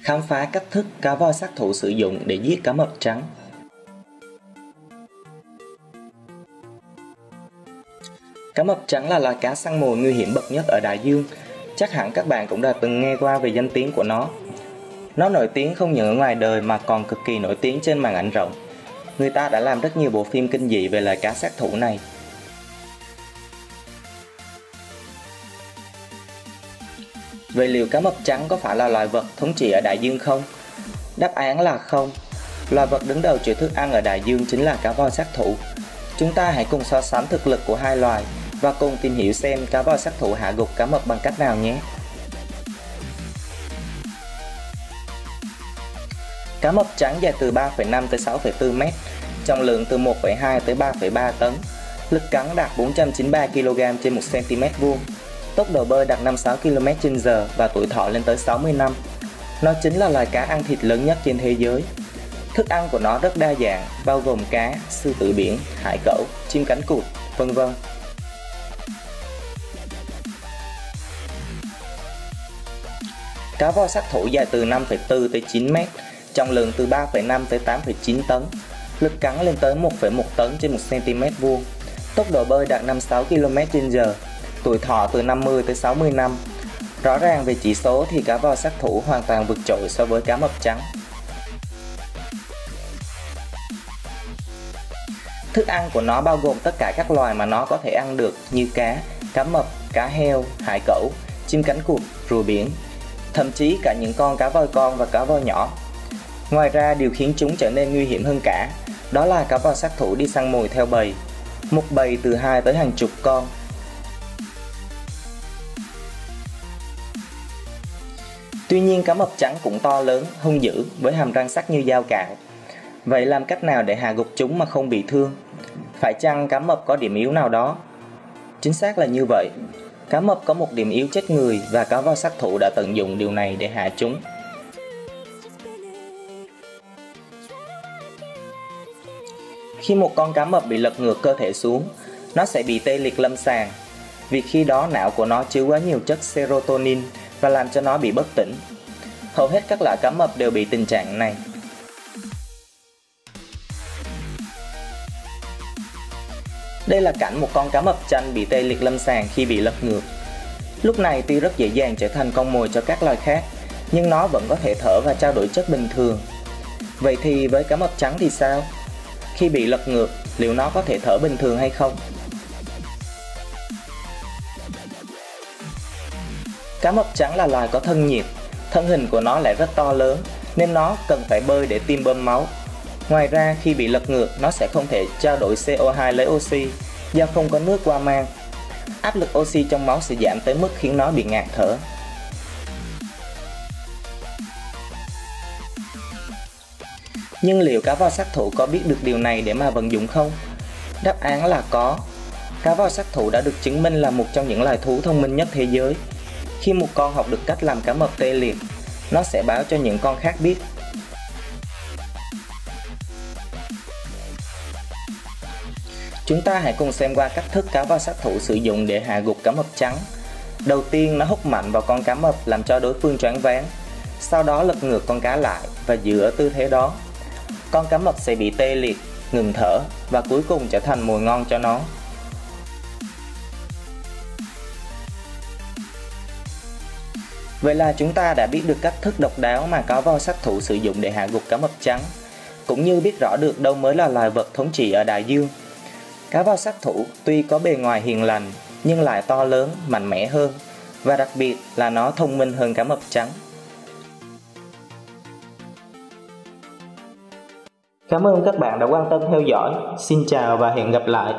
Khám phá cách thức cá voi sát thủ sử dụng để giết cá mập trắng. Cá mập trắng là loài cá săn mồi nguy hiểm bậc nhất ở đại dương. Chắc hẳn các bạn cũng đã từng nghe qua về danh tiếng của nó. Nó nổi tiếng không những ở ngoài đời mà còn cực kỳ nổi tiếng trên màn ảnh rộng. Người ta đã làm rất nhiều bộ phim kinh dị về loài cá sát thủ này. Vậy liệu cá mập trắng có phải là loài vật thống trị ở đại dương không? Đáp án là không. Loài vật đứng đầu chuỗi thức ăn ở đại dương chính là cá voi sát thủ. Chúng ta hãy cùng so sánh thực lực của hai loài và cùng tìm hiểu xem cá voi sát thủ hạ gục cá mập bằng cách nào nhé. Cá mập trắng dài từ 3,5 tới 6,4 m, trọng lượng từ 1,2 tới 3,3 tấn, lực cắn đạt 493 kg trên 1 cm vuông, tốc độ bơi đạt 56 km/h và tuổi thọ lên tới 60 năm. Nó chính là loài cá ăn thịt lớn nhất trên thế giới. Thức ăn của nó rất đa dạng, bao gồm cá, sư tử biển, hải cẩu, chim cánh cụt, vân vân. Cá voi sát thủ dài từ 5,4 tới 9 m, trọng lượng từ 3,5 tới 8,9 tấn, lực cắn lên tới 1,1 tấn trên 1 cm vuông, tốc độ bơi đạt 56 km/h, tuổi thọ từ 50 tới 60 năm. Rõ ràng về chỉ số thì cá voi sát thủ hoàn toàn vượt trội so với cá mập trắng. Thức ăn của nó bao gồm tất cả các loài mà nó có thể ăn được như cá, cá mập, cá heo, hải cẩu, chim cánh cụt, rùa biển, thậm chí cả những con cá voi con và cá voi nhỏ. Ngoài ra, điều khiến chúng trở nên nguy hiểm hơn cả, đó là cá voi sát thủ đi săn mồi theo bầy, một bầy từ 2 tới hàng chục con. Tuy nhiên, cá mập trắng cũng to lớn, hung dữ với hàm răng sắc như dao cạo. Vậy làm cách nào để hạ gục chúng mà không bị thương? Phải chăng cá mập có điểm yếu nào đó? Chính xác là như vậy. Cá mập có một điểm yếu chết người và cá voi sát thủ đã tận dụng điều này để hạ chúng. Khi một con cá mập bị lật ngược cơ thể xuống, nó sẽ bị tê liệt lâm sàng, vì khi đó não của nó chứa quá nhiều chất serotonin và làm cho nó bị bất tỉnh. Hầu hết các loại cá mập đều bị tình trạng này. Đây là cảnh một con cá mập chanh bị tê liệt lâm sàng khi bị lật ngược. Lúc này tuy rất dễ dàng trở thành con mồi cho các loài khác, nhưng nó vẫn có thể thở và trao đổi chất bình thường. Vậy thì với cá mập trắng thì sao? Khi bị lật ngược, liệu nó có thể thở bình thường hay không? Cá mập trắng là loài có thân nhiệt, thân hình của nó lại rất to lớn nên nó cần phải bơi để tiêm bơm máu. Ngoài ra, khi bị lật ngược, nó sẽ không thể trao đổi CO2 lấy oxy do không có nước qua mang. Áp lực oxy trong máu sẽ giảm tới mức khiến nó bị ngạt thở. Nhưng liệu cá voi sát thủ có biết được điều này để mà vận dụng không? Đáp án là có. Cá voi sát thủ đã được chứng minh là một trong những loài thú thông minh nhất thế giới. Khi một con học được cách làm cá mập tê liệt, nó sẽ báo cho những con khác biết. Chúng ta hãy cùng xem qua cách thức cá voi sát thủ sử dụng để hạ gục cá mập trắng. Đầu tiên, nó húc mạnh vào con cá mập làm cho đối phương choáng váng. Sau đó lật ngược con cá lại và giữ ở tư thế đó. Con cá mập sẽ bị tê liệt, ngừng thở và cuối cùng trở thành mồi ngon cho nó. Vậy là chúng ta đã biết được cách thức độc đáo mà cá voi sát thủ sử dụng để hạ gục cá mập trắng, cũng như biết rõ được đâu mới là loài vật thống trị ở đại dương. Cá voi sát thủ tuy có bề ngoài hiền lành nhưng lại to lớn, mạnh mẽ hơn, và đặc biệt là nó thông minh hơn cá mập trắng. Cảm ơn các bạn đã quan tâm theo dõi. Xin chào và hẹn gặp lại.